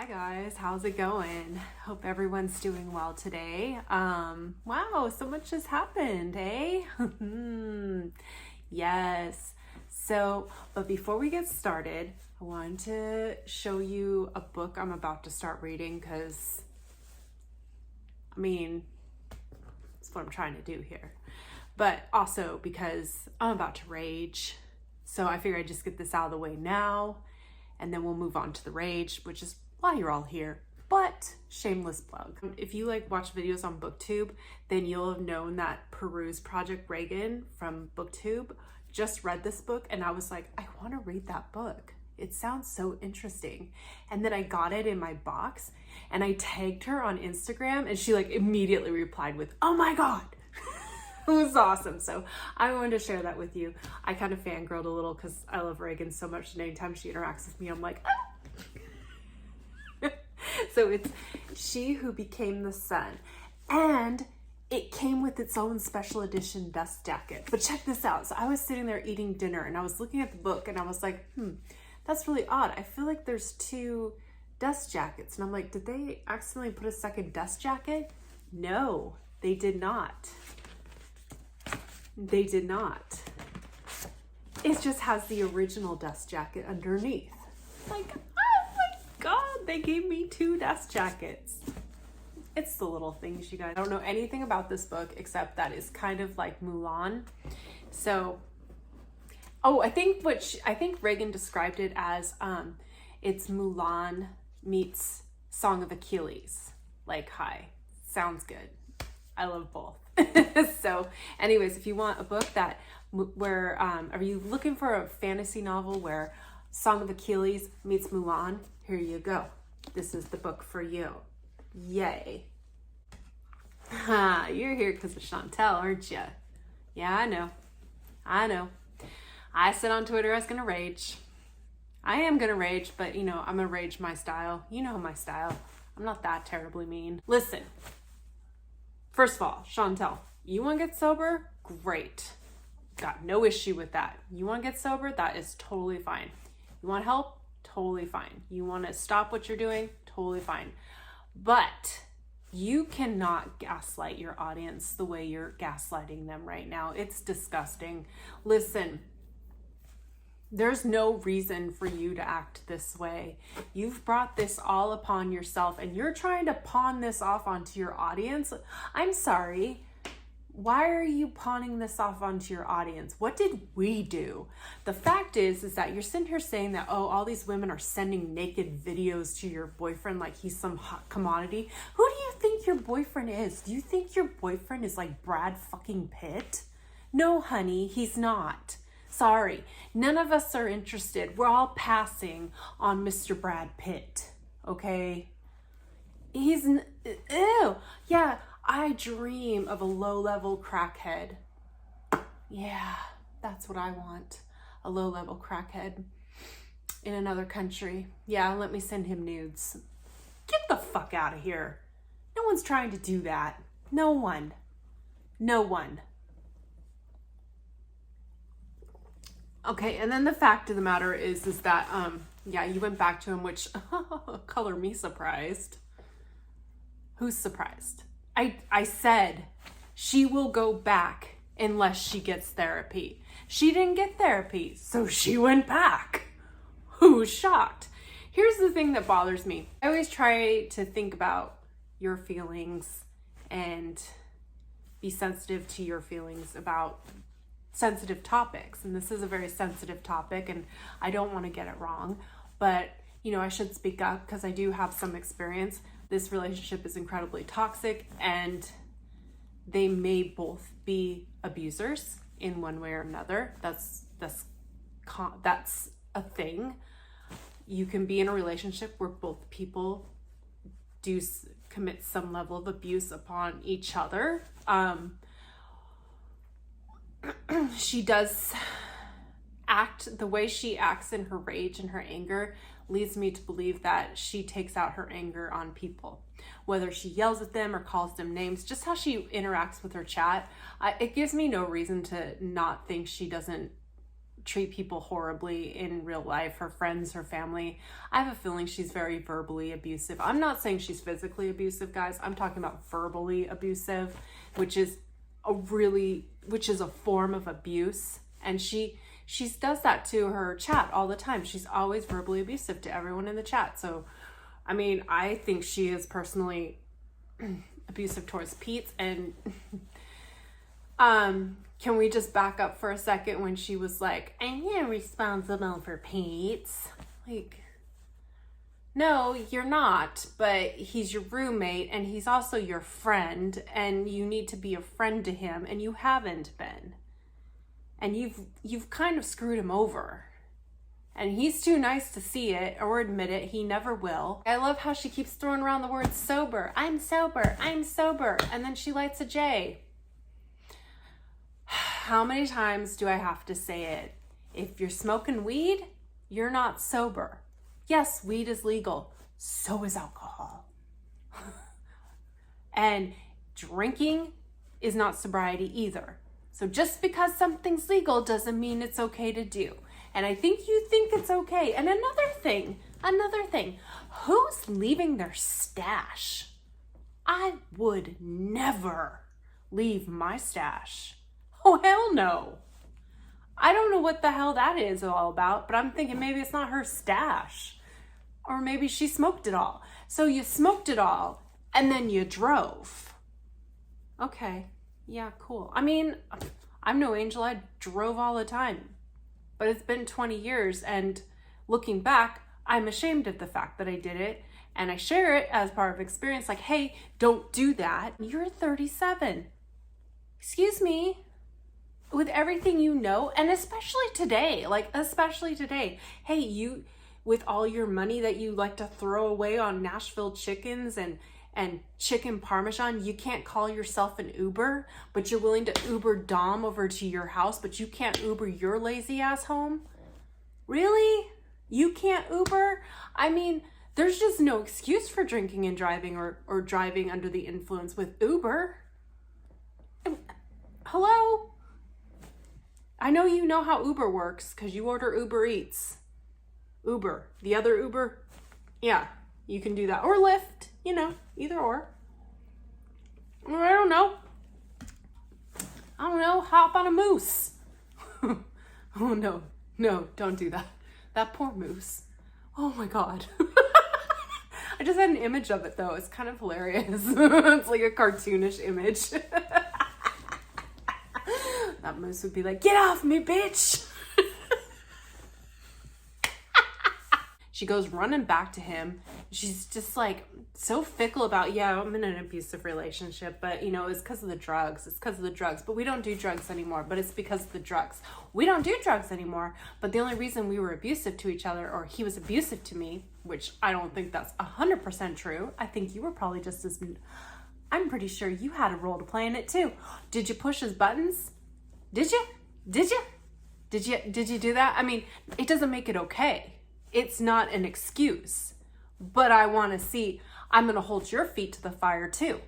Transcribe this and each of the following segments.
Hi guys, how's it going? Hope everyone's doing well today. Wow, so much has happened, eh? Yes. But before we get started, I wanted to show you a book I'm about to start reading because, that's what I'm trying to do here. But also because I'm about to rage. So I figured I'd just get this out of the way now, and then we'll move on to the rage, which is why you're all here. But shameless plug. If you watch videos on BookTube, then you'll have known that Peruse Project Regan from BookTube just read this book, and I was like, I want to read that book. It sounds so interesting. And then I got it in my box and I tagged her on Instagram, and she immediately replied with, "Oh my God." It was awesome. So I wanted to share that with you. I kind of fangirled a little because I love Regan so much, and anytime she interacts with me, I'm like, ah! So it's She Who Became the Sun. And it came with its own special edition dust jacket. But check this out. So I was sitting there eating dinner and I was looking at the book and I was like, that's really odd. I feel like there's two dust jackets. And I'm like, did they accidentally put a second dust jacket? No, they did not. They did not. It just has the original dust jacket underneath. Oh my God, they gave me two dust jackets. It's the little things, you guys. I don't know anything about this book except that it's kind of like Mulan. So, I think Regan described it as it's Mulan meets Song of Achilles. Hi, sounds good. I love both. So anyways, if you want a book where are you looking for a fantasy novel where Song of Achilles meets Mulan? Here you go. This is the book for you. Yay. You're here because of Chantal, aren't you? Yeah, I know. I said on Twitter I was gonna rage. I am gonna rage, but I'm gonna rage my style. You know my style. I'm not that terribly mean. Listen. First of all, Chantal, you want to get sober? Great. Got no issue with that. You want to get sober? That is totally fine. You want help? Totally fine. You want to stop what you're doing? Totally fine. But you cannot gaslight your audience the way you're gaslighting them right now. It's disgusting. Listen, there's no reason for you to act this way. You've brought this all upon yourself and you're trying to pawn this off onto your audience. I'm sorry. Why are you pawning this off onto your audience? What did we do? The fact is that you're sitting here saying that, all these women are sending naked videos to your boyfriend like he's some hot commodity. Who do you think your boyfriend is? Do you think your boyfriend is like Brad fucking Pitt? No, honey, he's not. Sorry, none of us are interested. We're all passing on Mr. Brad Pitt, okay? Ew. Yeah, I dream of a low-level crackhead. Yeah, that's what I want. A low-level crackhead in another country. Yeah, let me send him nudes. Get the fuck out of here. No one's trying to do that. No one. Okay, and then the fact of the matter is that, you went back to him, which, color me surprised. Who's surprised? I said she will go back unless she gets therapy. She didn't get therapy, so she went back. Who's shocked? Here's the thing that bothers me. I always try to think about your feelings and be sensitive to your feelings about sensitive topics, and this is a very sensitive topic and I don't want to get it wrong, but I should speak up because I do have some experience. This relationship is incredibly toxic and they may both be abusers in one way or another. That's a thing. You can be in a relationship where both people do commit some level of abuse upon each other. She does act, the way she acts in her rage and her anger leads me to believe that she takes out her anger on people, whether she yells at them or calls them names. Just how she interacts with her chat, it gives me no reason to not think she doesn't treat people horribly in real life, her friends, her family. I have a feeling she's very verbally abusive. I'm not saying she's physically abusive, guys. I'm talking about verbally abusive, which is a form of abuse. And she does that to her chat all the time. She's always verbally abusive to everyone in the chat. So, I mean, I think she is personally abusive towards Pete. And can we just back up for a second when she was like, I'm not responsible for Pete? Like, no, you're not, but he's your roommate and he's also your friend, and you need to be a friend to him, and you haven't been. And you've kind of screwed him over. And he's too nice to see it or admit it. He never will. I love how she keeps throwing around the word sober. I'm sober. I'm sober. And then she lights a J. How many times do I have to say it? If you're smoking weed, you're not sober. Yes, weed is legal. So is alcohol. And drinking is not sobriety either. So just because something's legal doesn't mean it's okay to do. And I think you think it's okay. And another thing, who's leaving their stash? I would never leave my stash. Oh, hell no. I don't know what the hell that is all about, but I'm thinking maybe it's not her stash. Or maybe she smoked it all. So you smoked it all and then you drove. Okay. Yeah, cool. I mean, I'm no angel. I drove all the time. But it's been 20 years, and looking back, I'm ashamed of the fact that I did it, and I share it as part of experience, like, hey, don't do that. You're 37. Excuse me. With everything you know, and especially today, hey, you, with all your money that you like to throw away on Nashville chickens and chicken parmesan, you can't call yourself an Uber, but you're willing to Uber Dom over to your house, but you can't Uber your lazy ass home? Really? You can't Uber? I mean, there's just no excuse for drinking and driving or driving under the influence with Uber. Hello? I know you know how Uber works because you order Uber Eats. Uber. The other Uber? Yeah, you can do that. Or Lyft, either or. Or I don't know, hop on a moose. Oh, no, don't do that. That poor moose. Oh my God. I just had an image of it though. It's kind of hilarious. It's like a cartoonish image. That moose would be like, get off me, bitch. She goes running back to him. She's just like so fickle about, yeah, I'm in an abusive relationship, but it's because of the drugs. It's because of the drugs, but we don't do drugs anymore, but it's because of the drugs. We don't do drugs anymore, but the only reason we were abusive to each other, or he was abusive to me, which I don't think that's 100% true. I think you were probably just as, I'm pretty sure you had a role to play in it too. Did you push his buttons? Did you do that? I mean, it doesn't make it okay. It's not an excuse, but I want to see, I'm going to hold your feet to the fire too.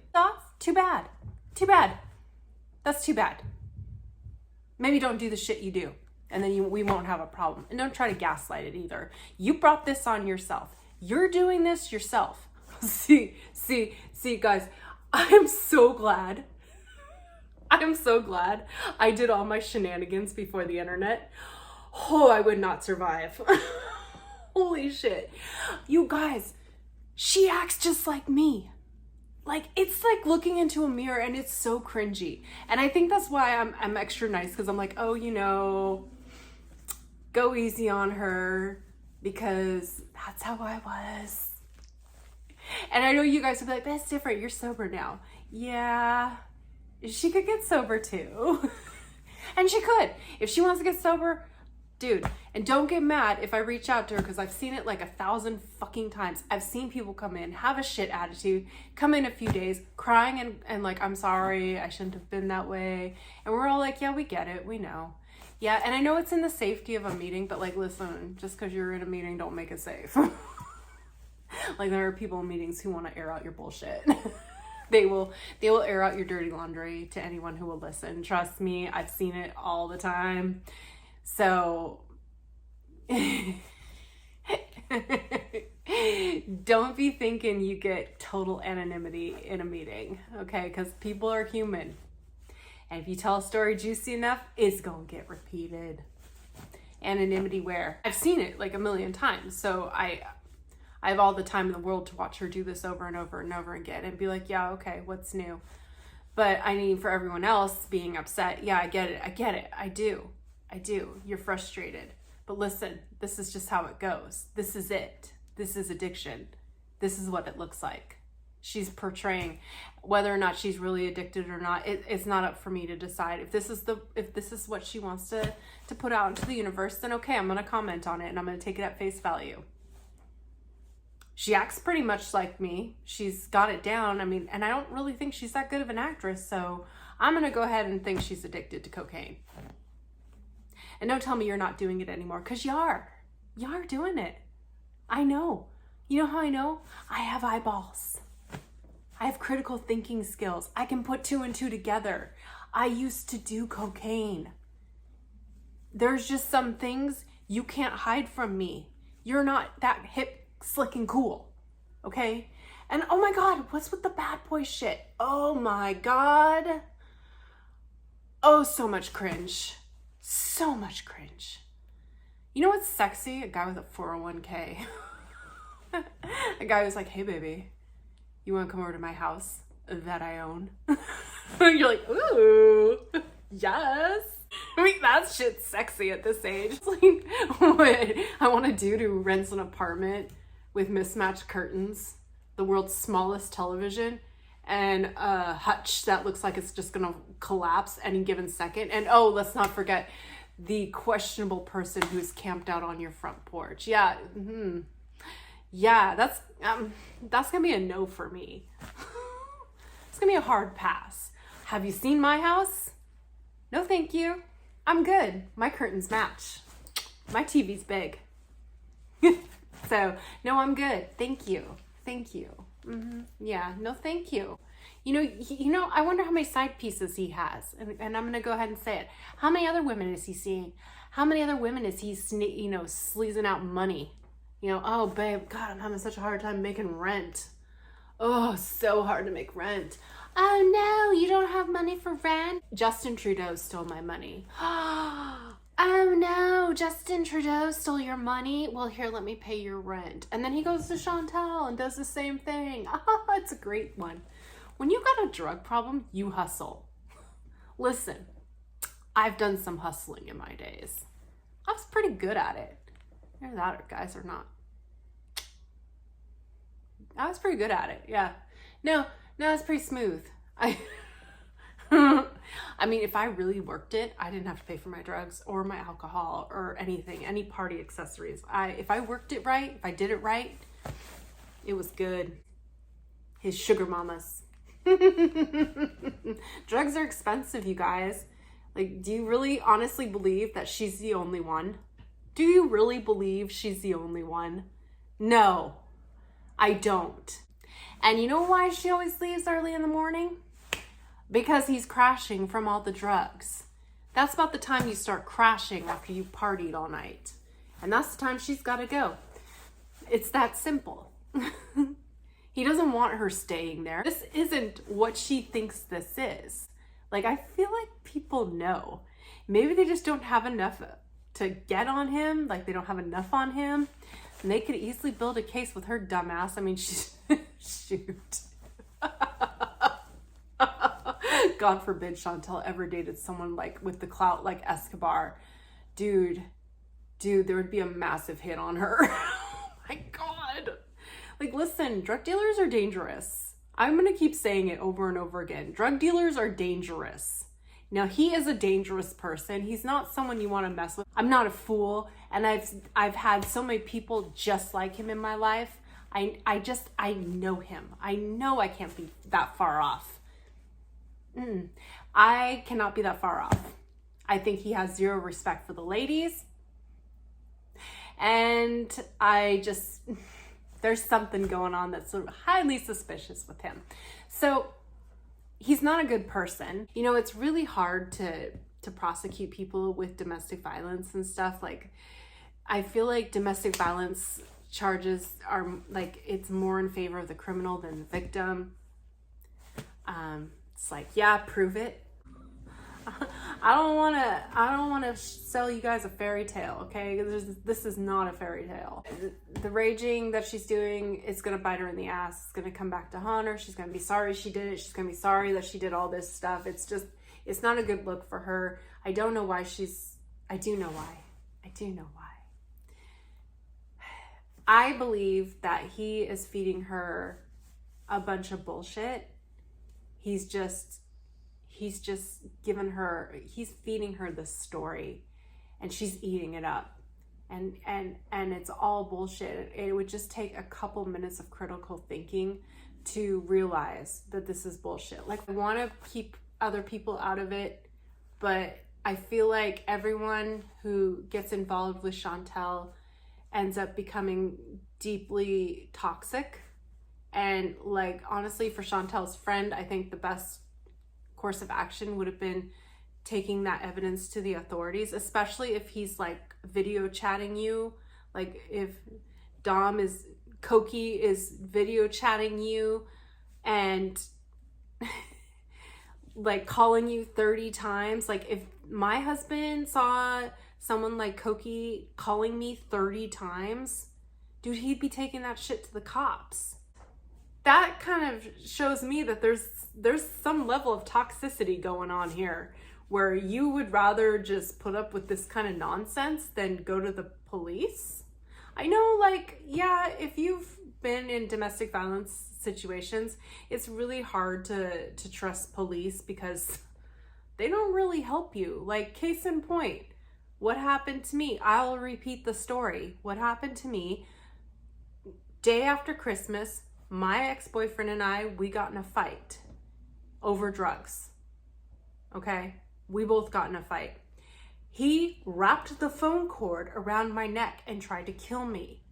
Too bad. That's too bad. Maybe don't do the shit you do, and then we won't have a problem. And don't try to gaslight it either. You brought this on yourself. You're doing this yourself. See, guys, I am so glad I did all my shenanigans before the internet. Oh, I would not survive. Holy shit. You guys, she acts just like me. Like, it's like looking into a mirror, and it's so cringy. And I think that's why I'm extra nice, because I'm like, oh, go easy on her, because that's how I was. And I know you guys would be like, that's different. You're sober now. Yeah, she could get sober too. And she could. If she wants to get sober, dude, and don't get mad if I reach out to her, because I've seen it like 1,000 fucking times. I've seen people come in, have a shit attitude, come in a few days, crying and like, I'm sorry, I shouldn't have been that way. And we're all like, yeah, we get it, we know. Yeah, and I know it's in the safety of a meeting, but like, listen, just because you're in a meeting, don't make it safe. Like, there are people in meetings who want to air out your bullshit. They will air out your dirty laundry to anyone who will listen. Trust me, I've seen it all the time. So don't be thinking you get total anonymity in a meeting, okay? Because people are human. And if you tell a story juicy enough, it's gonna get repeated. Anonymity where? I've seen it like a million times. So I have all the time in the world to watch her do this over and over and over again and be like, yeah, okay, what's new? But I mean, for everyone else being upset, yeah, I get it. I do. You're frustrated. But listen, this is just how it goes. This is it. This is addiction. This is what it looks like. She's portraying whether or not she's really addicted or not. It's not up for me to decide. If this is what she wants to put out into the universe, then okay, I'm going to comment on it and I'm going to take it at face value. She acts pretty much like me. She's got it down. I mean, and I don't really think she's that good of an actress, so I'm going to go ahead and think she's addicted to cocaine. And don't tell me you're not doing it anymore, because you are. You are doing it. I know. You know how I know? I have eyeballs. I have critical thinking skills. I can put 2 and 2 together. I used to do cocaine. There's just some things you can't hide from me. You're not that hip, slick, and cool. Okay? And oh my God, what's with the bad boy shit? Oh my God. Oh, so much cringe. So much cringe. You know what's sexy? A guy with a 401k. A guy who's like, hey baby, you want to come over to my house that I own? You're like, ooh, yes. I mean, that shit's sexy at this age. It's like what I want to do to rent an apartment with mismatched curtains, the world's smallest television, and a hutch that looks like it's just gonna collapse any given second. And oh, let's not forget the questionable person who's camped out on your front porch. Yeah, yeah, that's gonna be a no for me. It's gonna be a hard pass. Have you seen my house? No, thank you. I'm good. My curtains match. My TV's big. So no, I'm good. Thank you. Yeah, no, thank you. You know, I wonder how many side pieces he has. And I'm going to go ahead and say it. How many other women is he seeing? How many other women is he, sleazing out money? Oh, babe, God, I'm having such a hard time making rent. Oh, so hard to make rent. Oh, no, you don't have money for rent? Justin Trudeau stole my money. Oh, no, Justin Trudeau stole your money? Well, here, let me pay your rent. And then he goes to Chantal and does the same thing. Oh, it's a great one. When you got a drug problem, you hustle. Listen, I've done some hustling in my days. I was pretty good at it. Either that, guys, or not. I was pretty good at it, yeah. No, it's pretty smooth. I mean, if I really worked it, I didn't have to pay for my drugs or my alcohol or anything, any party accessories. If I worked it right, if I did it right, it was good. His sugar mamas. Drugs are expensive, you guys. Like, do you really honestly believe that she's the only one? Do you really believe she's the only one? No, I don't. And you know why she always leaves early in the morning? Because he's crashing from all the drugs. That's about the time you start crashing after you partied all night. And that's the time she's got to go. It's that simple. He doesn't want her staying there. This isn't what she thinks this is. Like, I feel like people know. Maybe they just don't have enough to get on him. Like, they don't have enough on him. And they could easily build a case with her dumbass. I mean, shoot. God forbid Chantal ever dated someone like with the clout like Escobar. Dude, there would be a massive hit on her. Oh my God. Like, listen, drug dealers are dangerous. I'm going to keep saying it over and over again. Drug dealers are dangerous. Now, he is a dangerous person. He's not someone you want to mess with. I'm not a fool. And I've had so many people just like him in my life. I know him. I know I can't be that far off. I cannot be that far off. I think he has zero respect for the ladies. And there's something going on that's sort of highly suspicious with him. So he's not a good person. It's really hard to to prosecute people with domestic violence and stuff. Like, I feel like domestic violence charges are like, it's more in favor of the criminal than the victim. It's like, yeah, prove it. I don't want to sell you guys a fairy tale, okay? This is not a fairy tale. The raging that she's doing is going to bite her in the ass. It's going to come back to haunt her. She's going to be sorry she did it. She's going to be sorry that she did all this stuff. It's not a good look for her. I don't know why I do know why. I believe that he is feeding her a bunch of bullshit. He's just feeding her the story, and she's eating it up, and it's all bullshit. It would just take a couple minutes of critical thinking to realize that this is bullshit. Like, I want to keep other people out of it, but I feel like everyone who gets involved with Chantal ends up becoming deeply toxic. And like, honestly, for Chantal's friend, I think the best course of action would have been taking that evidence to the authorities, especially if he's like video chatting you. Like, if Cokie is video chatting you and like calling you 30 times. Like, if my husband saw someone like Cokie calling me 30 times, dude, he'd be taking that shit to the cops. That kind of shows me that there's some level of toxicity going on here, where you would rather just put up with this kind of nonsense than go to the police. I know, like, yeah, if you've been in domestic violence situations, it's really hard to trust police because they don't really help you. Like, case in point, what happened to me? I'll repeat the story. What happened to me, day after Christmas, my ex-boyfriend and I, we got in a fight over drugs. Okay? We both got in a fight. He wrapped the phone cord around my neck and tried to kill me.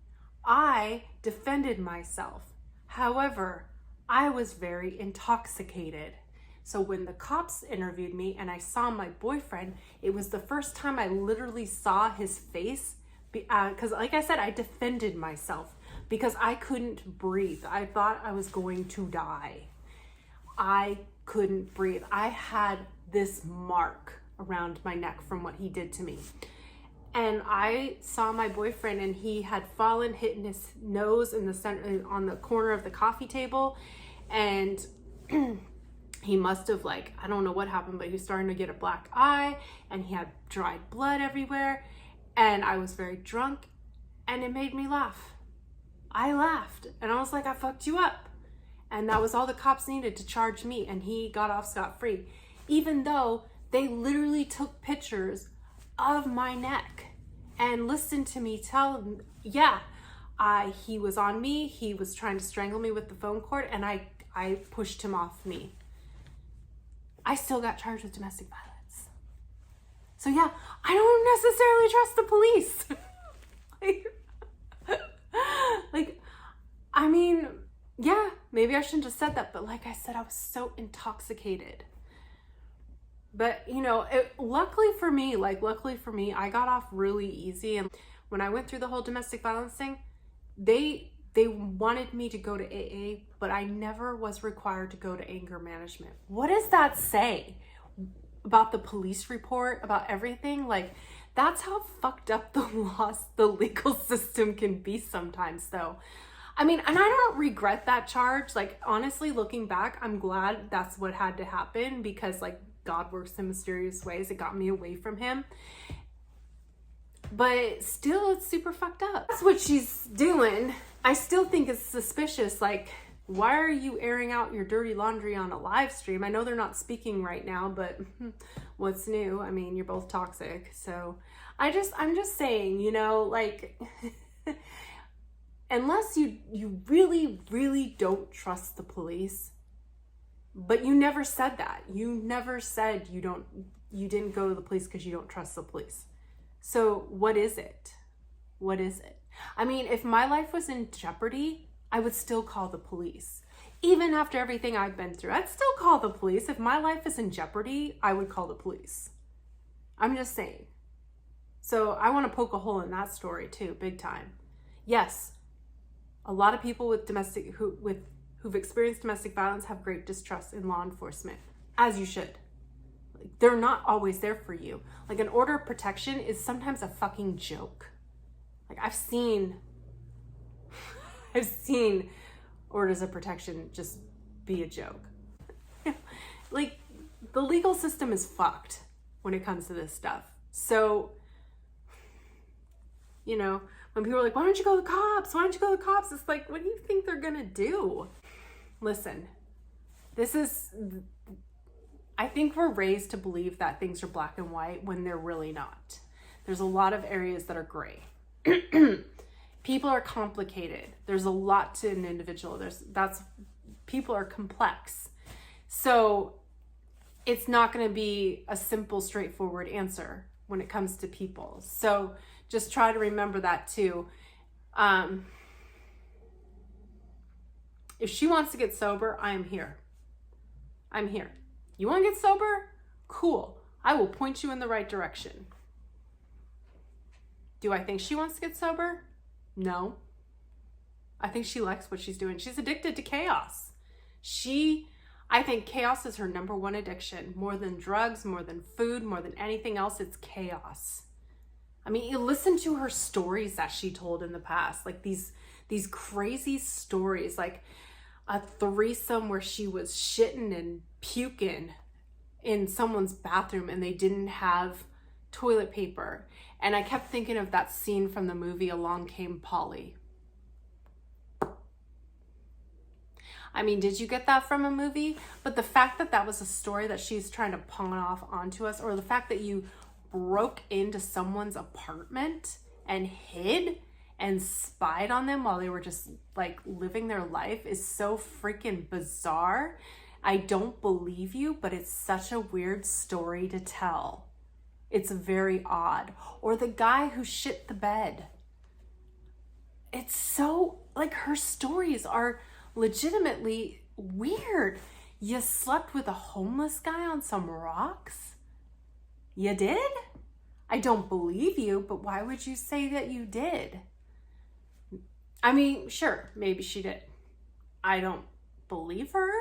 I defended myself. However, I was very intoxicated. So when the cops interviewed me and I saw my boyfriend, it was the first time I literally saw his face, because like I said, I defended myself because I couldn't breathe. I thought I was going to die. I couldn't breathe. I had this mark around my neck from what he did to me. And I saw my boyfriend, and he had fallen, hitting his nose in the center, on the corner of the coffee table. And he must have, like, I don't know what happened, but he was starting to get a black eye, and he had dried blood everywhere. And I was very drunk, and it made me laugh. I laughed, and I was like, I fucked you up. And that was all the cops needed to charge me, and he got off scot-free. Even though they literally took pictures of my neck and listened to me tell, yeah, he was on me, he was trying to strangle me with the phone cord, and I pushed him off me. I still got charged with domestic violence. So yeah, I don't necessarily trust the police. like, I mean, yeah, maybe I shouldn't have said that, but like I said, I was so intoxicated. But, you know, luckily for me, I got off really easy. And when I went through the whole domestic violence thing, they wanted me to go to AA, but I never was required to go to anger management. What does that say about the police report, about everything? Like, that's how fucked up the legal system can be sometimes, though. I mean, and I don't regret that charge. Like, honestly, looking back, I'm glad that's what had to happen, because, like, God works in mysterious ways. It got me away from him. But still, it's super fucked up. That's what she's doing. I still think it's suspicious. Like, why are you airing out your dirty laundry on a live stream? I know they're not speaking right now, but what's new? I mean, you're both toxic. So I'm just saying, you know, like, unless you really, really don't trust the police. But you never said that. You never said you didn't go to the police because you don't trust the police. So what is it? What is it? I mean, if my life was in jeopardy, I would still call the police. Even after everything I've been through, I'd still call the police. If my life is in jeopardy, I would call the police. I'm just saying. So I want to poke a hole in that story too, big time. Yes, a lot of people with who've experienced domestic violence have great distrust in law enforcement, as you should. Like, they're not always there for you. Like, an order of protection is sometimes a fucking joke. Like, I've seen orders of protection just be a joke. Like, the legal system is fucked when it comes to this stuff. So, you know, when people are like, why don't you go to the cops? Why don't you go to the cops? It's like, what do you think they're gonna do? Listen, I think we're raised to believe that things are black and white when they're really not. There's a lot of areas that are gray. People are complicated. There's a lot to an individual. People are complex. So it's not going to be a simple, straightforward answer when it comes to people. So just try to remember that too. If she wants to get sober, I am here. I'm here. You want to get sober? Cool. I will point you in the right direction. Do I think she wants to get sober? No. I think she likes what she's doing. She's addicted to chaos. I think chaos is her number one addiction. More than drugs, more than food, more than anything else, it's chaos. I mean, you listen to her stories that she told in the past, like these crazy stories, like a threesome where she was shitting and puking in someone's bathroom and they didn't have toilet paper. And I kept thinking of that scene from the movie Along Came Polly. I mean, did you get that from a movie? But the fact that that was a story that she's trying to pawn off onto us, or the fact that you broke into someone's apartment and hid and spied on them while they were just like living their life, is so freaking bizarre. I don't believe you, but it's such a weird story to tell. It's very odd. Or the guy who shit the bed. It's so, like, her stories are legitimately weird. You slept with a homeless guy on some rocks? You did? I don't believe you, but why would you say that you did? I mean, sure, maybe she did. I don't believe her,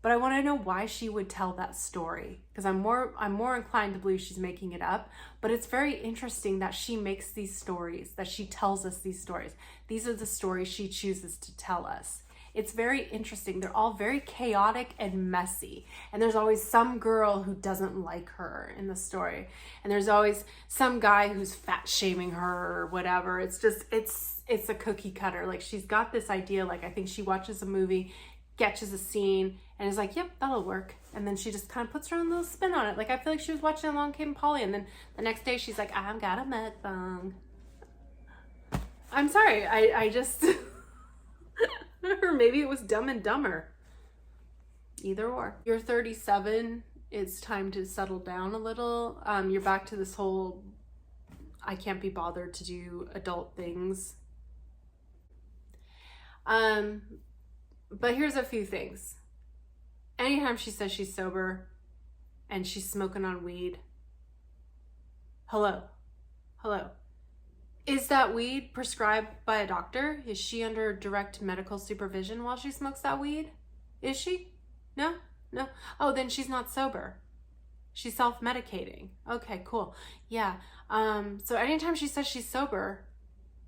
but I want to know why she would tell that story, because I'm more inclined to believe she's making it up. But it's very interesting that she makes these stories, that she tells us these stories. These are the stories she chooses to tell us. It's very interesting. They're all very chaotic and messy. And there's always some girl who doesn't like her in the story. And there's always some guy who's fat shaming her or whatever. It's just, it's a cookie cutter. Like, she's got this idea, like, I think she watches a movie, catches a scene, and is like, yep, that'll work. And then she just kind of puts her own little spin on it. Like, I feel like she was watching Along Came Polly, and then the next day she's like, I've got a mukbang. I'm sorry, I just... Or maybe it was Dumb and Dumber. Either or. You're 37. It's time to settle down a little. You're back to this whole, I can't be bothered to do adult things. But here's a few things. Anytime she says she's sober and she's smoking on weed, hello. Is that weed prescribed by a doctor? Is she under direct medical supervision while she smokes that weed? Is she? No? Oh, then she's not sober. She's self-medicating. Okay, cool. Yeah. So anytime she says she's sober,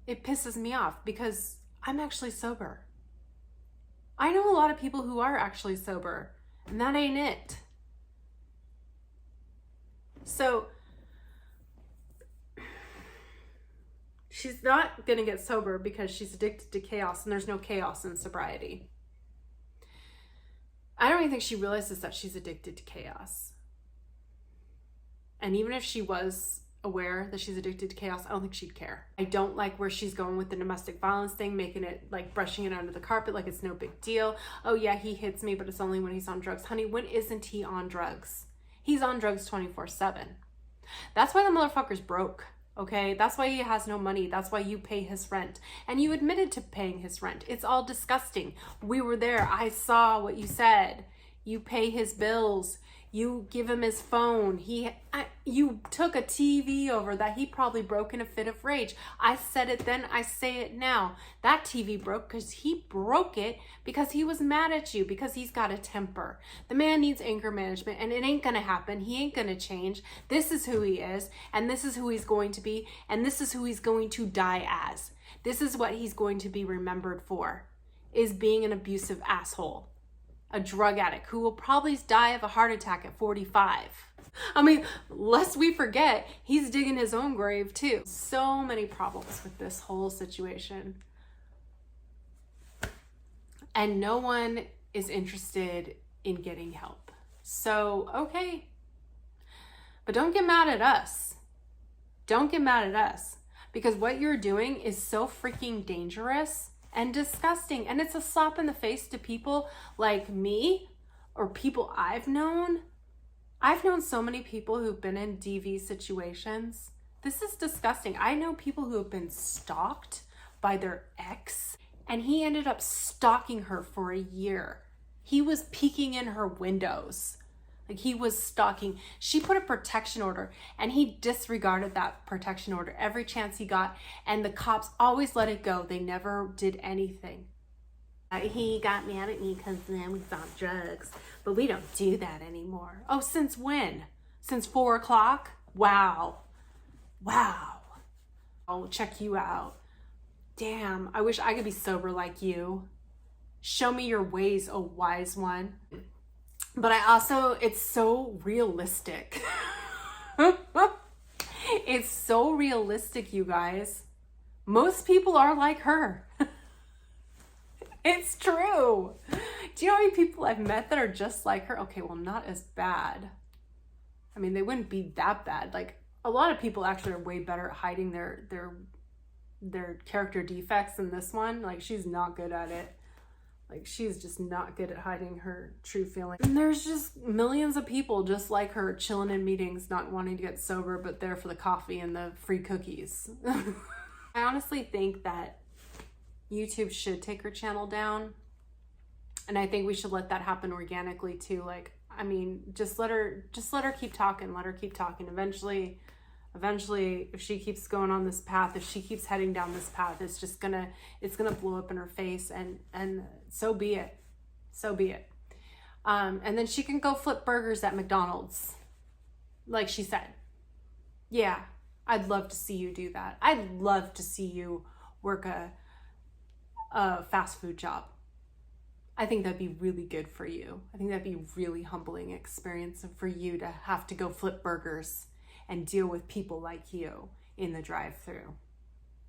it pisses me off because I'm actually sober. I know a lot of people who are actually sober, and that ain't it. So she's not going to get sober because she's addicted to chaos, and there's no chaos in sobriety. I don't even think she realizes that she's addicted to chaos. And even if she was aware that she's addicted to chaos, I don't think she'd care. I don't like where she's going with the domestic violence thing, making it like brushing it under the carpet like it's no big deal. Oh yeah, he hits me, but it's only when he's on drugs. Honey, when isn't he on drugs? He's on drugs 24/7. That's why the motherfucker's broke. Okay, that's why he has no money. That's why you pay his rent. And you admitted to paying his rent. It's all disgusting. We were there. I saw what you said. You pay his bills. You give him his phone. You took a TV over that he probably broke in a fit of rage. I said it then, I say it now. That TV broke because he broke it because he was mad at you, because he's got a temper. The man needs anger management, and it ain't gonna happen. He ain't gonna change. This is who he is, and this is who he's going to be, and this is who he's going to die as. This is what he's going to be remembered for, is being an abusive asshole. A drug addict who will probably die of a heart attack at 45. I mean, lest we forget, he's digging his own grave too. So many problems with this whole situation. And no one is interested in getting help. So, okay. But don't get mad at us. Don't get mad at us. Because what you're doing is so freaking dangerous and disgusting, and it's a slap in the face to people like me or people I've known. I've known so many people who've been in DV situations. This is disgusting. I know people who have been stalked by their ex, and he ended up stalking her for a year. He was peeking in her windows. Like, he was stalking. She put a protection order, and he disregarded that protection order every chance he got, and the cops always let it go. They never did anything. He got mad at me because then we found drugs, but we don't do that anymore. Oh, since when? Since 4 o'clock? Wow. Wow. I'll check you out. Damn, I wish I could be sober like you. Show me your ways, oh wise one. But I also, it's so realistic. It's so realistic, you guys. Most people are like her. It's true. Do you know how many people I've met that are just like her? Okay, well, not as bad. I mean, they wouldn't be that bad. Like, a lot of people actually are way better at hiding their character defects than this one. Like, she's not good at it. Like, she's just not good at hiding her true feelings. And there's just millions of people just like her, chilling in meetings, not wanting to get sober, but there for the coffee and the free cookies. I honestly think that YouTube should take her channel down. And I think we should let that happen organically too. Like, I mean, just let her keep talking, let her keep talking. Eventually, if she keeps going on this path, if she keeps heading down this path, it's gonna blow up in her face, and so be it. So be it. And then she can go flip burgers at McDonald's, like she said. Yeah, I'd love to see you do that. I'd love to see you work a fast food job. I think that'd be really good for you. I think that'd be a really humbling experience for you to have to go flip burgers and deal with people like you in the drive-thru.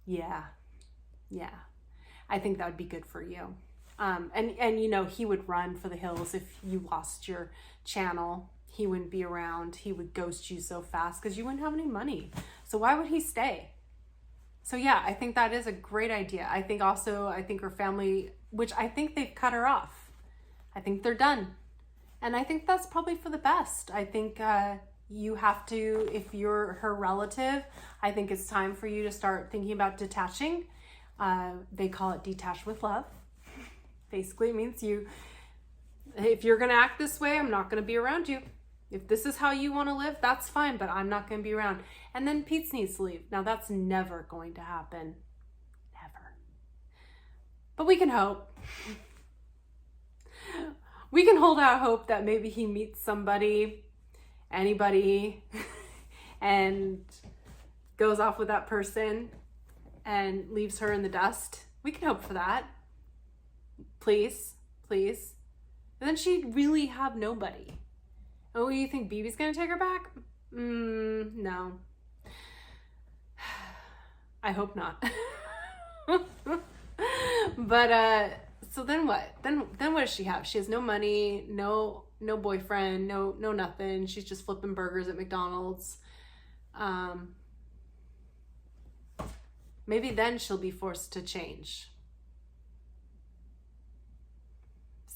Yeah. I think that would be good for you. And you know, he would run for the hills if you lost your channel. He wouldn't be around. He would ghost you so fast because you wouldn't have any money. So why would he stay? So yeah, I think that is a great idea. I think her family, which I think they've cut her off. I think they're done. And I think that's probably for the best. I think you have to, if you're her relative, I think it's time for you to start thinking about detaching. They call it detach with love. Basically, it means if you're going to act this way, I'm not going to be around you. If this is how you want to live, that's fine, but I'm not going to be around. And then Pete needs to leave. Now, that's never going to happen. Never. But we can hope. We can hold out hope that maybe he meets somebody, anybody, and goes off with that person and leaves her in the dust. We can hope for that. Please. And then she'd really have nobody. Oh, you think BB's gonna take her back? No. I hope not. But so then what? Then what does she have? She has no money, no boyfriend, no nothing. She's just flipping burgers at McDonald's. Maybe then she'll be forced to change.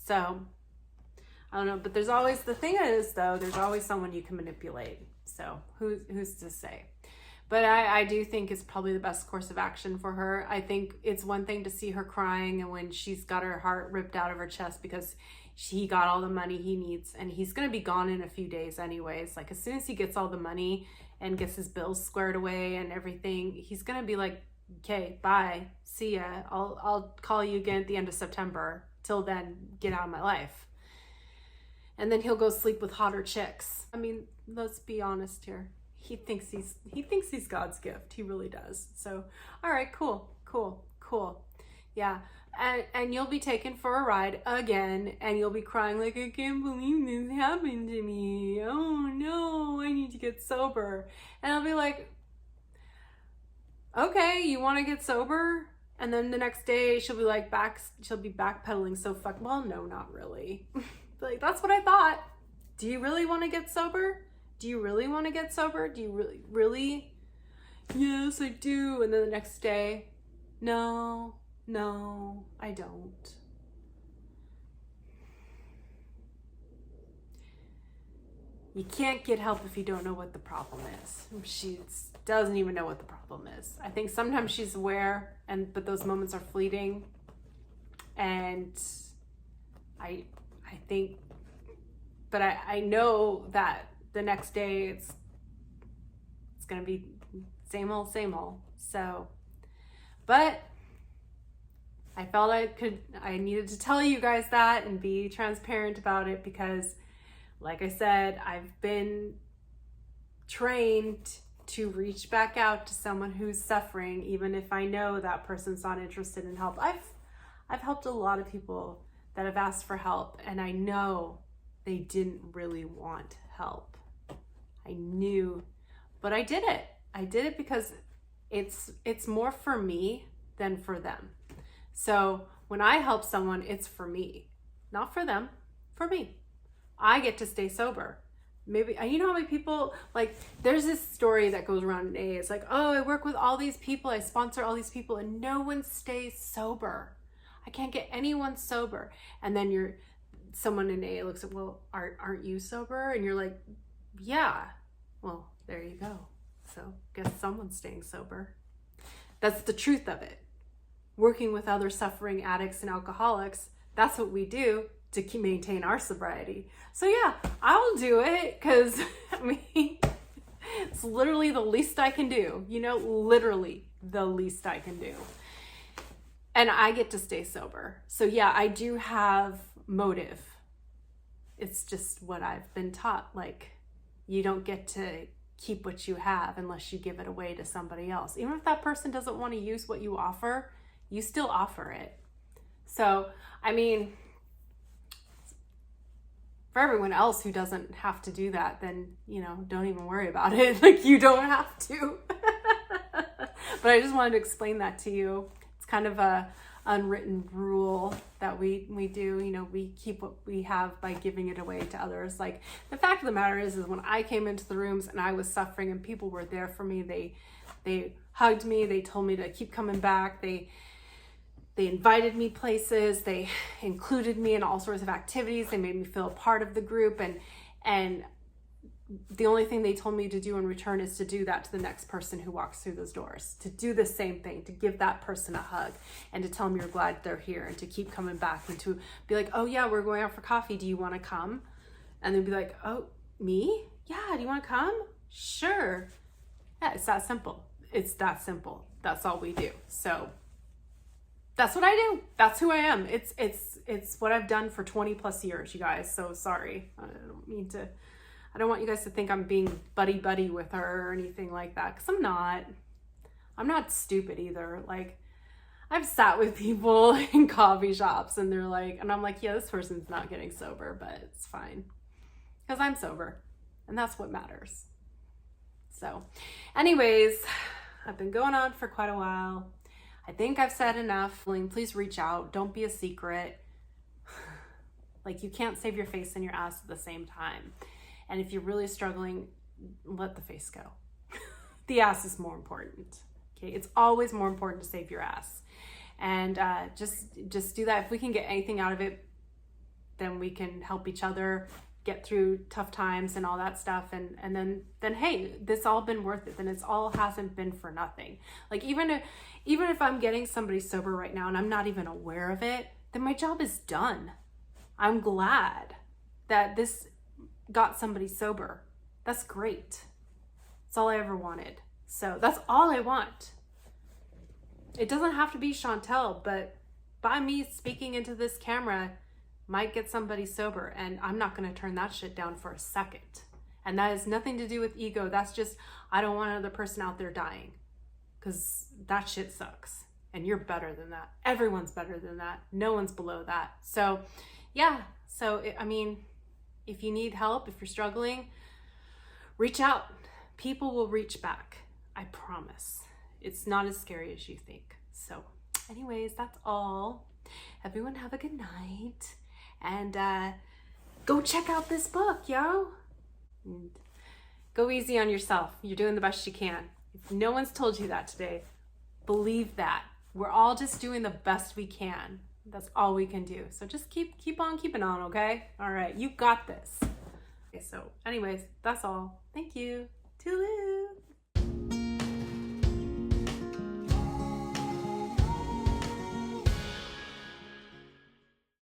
So I don't know, but there's always, the thing is though, there's always someone you can manipulate. So who's to say? But I do think it's probably the best course of action for her. I think it's one thing to see her crying and when she's got her heart ripped out of her chest because he got all the money he needs, and he's going to be gone in a few days anyways. Like as soon as he gets all the money and gets his bills squared away and everything, he's going to be like, okay, bye, see ya. I'll call you again at the end of September. Till then, get out of my life. And then he'll go sleep with hotter chicks. I mean, let's be honest here. He thinks he's God's gift. He really does. So, all right, cool. Yeah. And you'll be taken for a ride again, and you'll be crying like, I can't believe this happened to me. Oh no, I need to get sober. And I'll be like, okay, you want to get sober? And then the next day she'll be backpedaling so well, no, not really. Like, that's what I thought. Do you really want to get sober? Do you really want to get sober? Do you really? Yes, I do. And then the next day, no, I don't. You can't get help if you don't know what the problem is. She doesn't even know what the problem is. I think sometimes she's aware, but those moments are fleeting. And I think, but I know that the next day it's gonna be same old. So, but I felt I needed to tell you guys that and be transparent about it, because like I said, I've been trained to reach back out to someone who's suffering, even if I know that person's not interested in help. I've helped a lot of people that have asked for help, and I know they didn't really want help. I knew, but I did it. I did it because it's more for me than for them. So when I help someone, it's for me, not for them, for me. I get to stay sober. Maybe, you know how many people, like, there's this story that goes around in AA. It's like, oh, I work with all these people, I sponsor all these people, and no one stays sober. I can't get anyone sober. And then someone in AA looks at, well, aren't you sober? And you're like, yeah. Well, there you go. So guess someone's staying sober. That's the truth of it. Working with other suffering addicts and alcoholics, that's what we do to maintain our sobriety. So yeah, I'll do it, because I mean, it's literally the least I can do, literally the least I can do. And I get to stay sober. So yeah, I do have motive. It's just what I've been taught. Like, you don't get to keep what you have unless you give it away to somebody else. Even if that person doesn't want to use what you offer, you still offer it. So, I mean, for everyone else who doesn't have to do that, then, don't even worry about it. Like, you don't have to. But I just wanted to explain that to you. It's kind of a unwritten rule that we do. We keep what we have by giving it away to others. Like, the fact of the matter is when I came into the rooms and I was suffering and people were there for me, they hugged me, they told me to keep coming back, they invited me places, they included me in all sorts of activities, they made me feel a part of the group, and the only thing they told me to do in return is to do that to the next person who walks through those doors, to do the same thing, to give that person a hug, and to tell them you're glad they're here, and to keep coming back, and to be like, oh yeah, we're going out for coffee, do you want to come? And then be like, oh, me? Yeah, do you want to come? Sure. Yeah, it's that simple. It's that simple. That's all we do. So that's what I do. That's who I am. It's what I've done for 20 plus years, you guys. So sorry. I don't want you guys to think I'm being buddy with her or anything like that, because I'm not. I'm not stupid either. Like, I've sat with people in coffee shops and they're like, and I'm like, yeah, this person's not getting sober, but it's fine, because I'm sober, and that's what matters. So anyways, I've been going on for quite a while. I think I've said enough. Please reach out. Don't be a secret. Like, you can't save your face and your ass at the same time. And if you're really struggling, let the face go. The ass is more important. Okay, it's always more important to save your ass. And just do that. If we can get anything out of it, then we can help each other get through tough times and all that stuff. And then hey, this all been worth it. Then it's all hasn't been for nothing. Like, even if I'm getting somebody sober right now and I'm not even aware of it, then my job is done. I'm glad that this got somebody sober. That's great. That's all I ever wanted. So that's all I want. It doesn't have to be Chantal, but by me speaking into this camera might get somebody sober, and I'm not going to turn that shit down for a second. And that has nothing to do with ego. That's just, I don't want another person out there dying, because that shit sucks. And you're better than that. Everyone's better than that. No one's below that. So yeah. So, I mean, if you need help, if you're struggling, reach out. People will reach back. I promise. It's not as scary as you think. So anyways, that's all. Everyone have a good night. And go check out this book, yo. And go easy on yourself. You're doing the best you can. If no one's told you that today, believe that. We're all just doing the best we can. That's all we can do. So just keep on keeping on, okay? All right, you got this. Okay, so anyways, that's all. Thank you. Toodaloo.